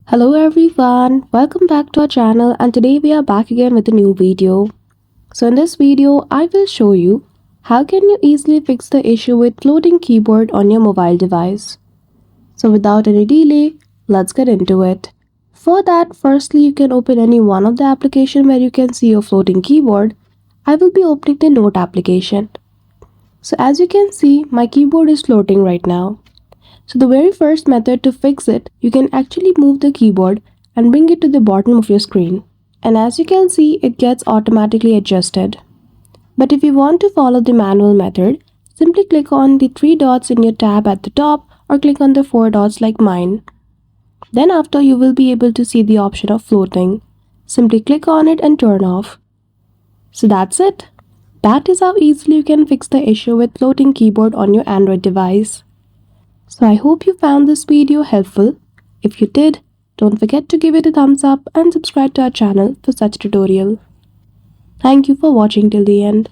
Hello everyone, welcome back to our channel and today we are back again with a new video. So in this video, I will show you how can you easily fix the issue with floating keyboard on your mobile device. So without any delay, let's get into it. For that, firstly you can open any one of the application where you can see your floating keyboard. I will be opening the Note application. So as you can see, my keyboard is floating right now. So the very first method to fix it, you can actually move the keyboard and bring it to the bottom of your screen. And as you can see, it gets automatically adjusted. But if you want to follow the manual method, simply click on the three dots in your tab at the top or click on the four dots like mine. Then after you will be able to see the option of floating. Simply click on it and turn off. So that's it. That is how easily you can fix the issue with floating keyboard on your Android device. So I hope you found this video helpful. If you did, don't forget to give it a thumbs up and subscribe to our channel for such tutorial. Thank you for watching till the end.